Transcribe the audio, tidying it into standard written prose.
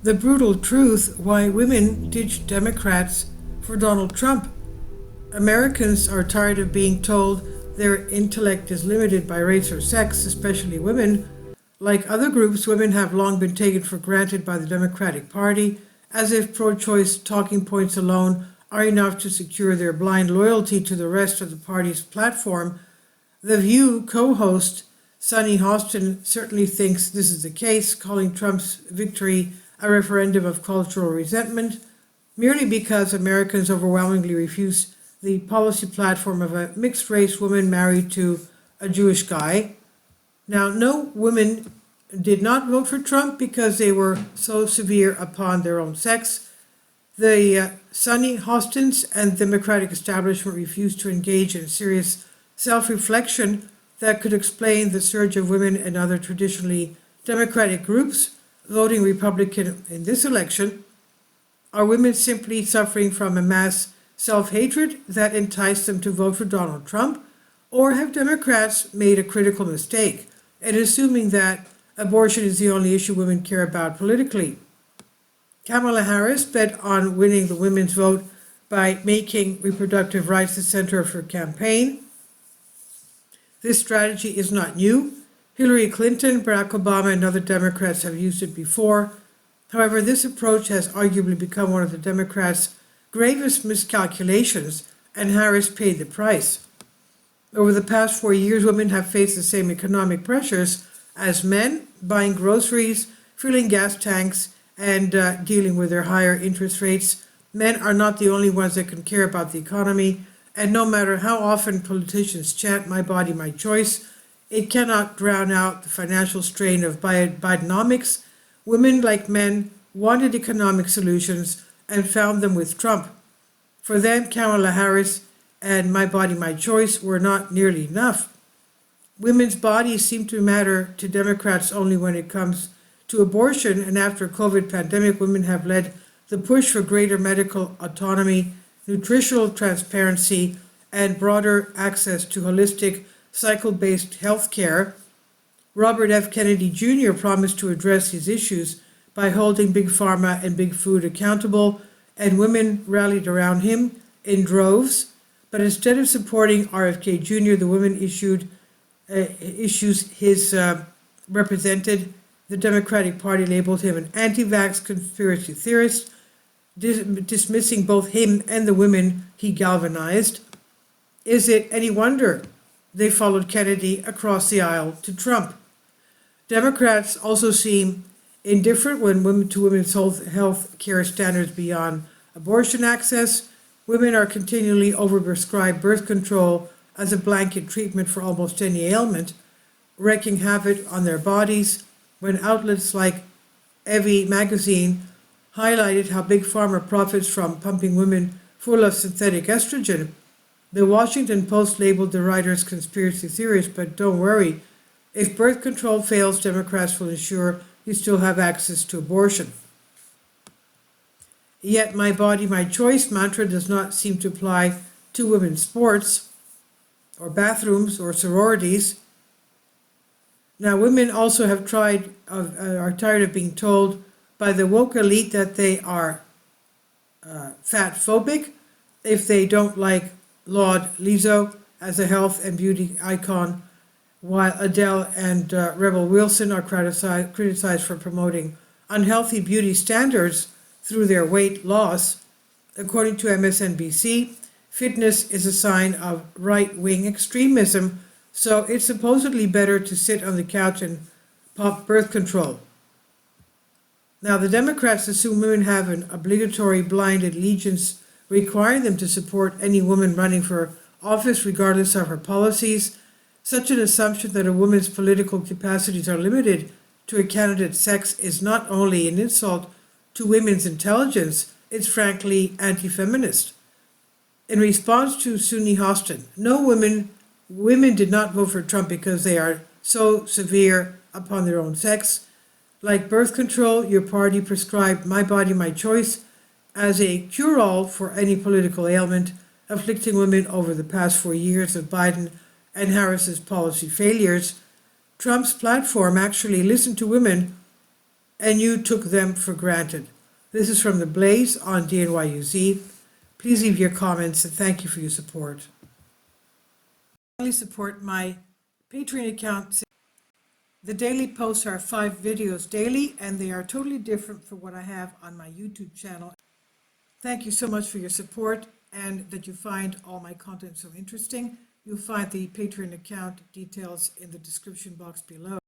The brutal truth why women ditched Democrats for Donald Trump. Americans are tired of being told their intellect is limited by race or sex, especially women. Like other groups, women have long been taken for granted by the Democratic Party, as if pro choice talking points alone are enough to secure their blind loyalty to the rest of the party's platform. The View co host Sunny Hostin certainly thinks this is the case, calling Trump's victory a referendum of cultural resentment, merely because Americans overwhelmingly refuse the policy platform of a mixed race woman married to a Jewish guy. Now, no women did not vote for Trump because they were so severe upon their own sex. The Sunny Hostins and Democratic establishment refused to engage in serious self-reflection that could explain the surge of women and other traditionally Democratic groups voting Republican in this election. Are women simply suffering from a mass self-hatred that enticed them to vote for Donald Trump? Or have Democrats made a critical mistake in assuming that abortion is the only issue women care about politically? Kamala Harris bet on winning the women's vote by making reproductive rights the center of her campaign. This strategy is not new. Hillary Clinton, Barack Obama, and other Democrats have used it before. However, this approach has arguably become one of the Democrats' gravest miscalculations, and Harris paid the price. Over the past 4 years, women have faced the same economic pressures as men, buying groceries, filling gas tanks, and dealing with their higher interest rates. Men are not the only ones that can care about the economy, and no matter how often politicians chant "my body, my choice," it cannot drown out the financial strain of Bidenomics. Women, like men, wanted economic solutions and found them with Trump. For them, Kamala Harris and "my body, my choice" were not nearly enough. Women's bodies seem to matter to Democrats only when it comes to abortion, and after COVID pandemic, women have led the push for greater medical autonomy, nutritional transparency, and broader access to holistic, cycle-based health care. Robert F. Kennedy Jr. promised to address these issues by holding Big Pharma and Big Food accountable, and women rallied around him in droves. But instead of supporting RFK Jr., the women issues his represented, the Democratic Party labeled him an anti-vax conspiracy theorist, dismissing both him and the women he galvanized. Is it any wonder they followed Kennedy across the aisle to Trump? Democrats also seem indifferent when women's health care standards beyond abortion access. Women are continually overprescribed birth control as a blanket treatment for almost any ailment, wreaking havoc on their bodies. When outlets like Evie magazine highlighted how Big Pharma profits from pumping women full of synthetic estrogen, the Washington Post labeled the writers conspiracy theorists. But don't worry, if birth control fails, Democrats will ensure you still have access to abortion. Yet "my body, my choice" mantra does not seem to apply to women's sports or bathrooms or sororities. Now, women also are tired of being told by the woke elite that they are fat phobic if they don't laud Lizzo as a health and beauty icon, while Adele and Rebel Wilson are criticized for promoting unhealthy beauty standards through their weight loss. According to MSNBC, fitness is a sign of right-wing extremism, so it's supposedly better to sit on the couch and pop birth control. Now, the Democrats assume women have an obligatory blind allegiance requiring them to support any woman running for office regardless of her policies. Such an assumption that a woman's political capacities are limited to a candidate's sex is not only an insult to women's intelligence, it's frankly anti-feminist. In response to Sunny Hostin, no women did not vote for Trump because they are so severe upon their own sex. Like birth control, your party prescribed "my body, my choice" as a cure-all for any political ailment, afflicting women over the past 4 years of Biden and Harris's policy failures. Trump's platform actually listened to women and you took them for granted. This is from The Blaze on DNYUZ. Please leave your comments and thank you for your support. Finally, support my Patreon account. The daily posts are 5 videos daily, and they are totally different from what I have on my YouTube channel. Thank you so much for your support and that you find all my content so interesting. You'll find the Patreon account details in the description box below.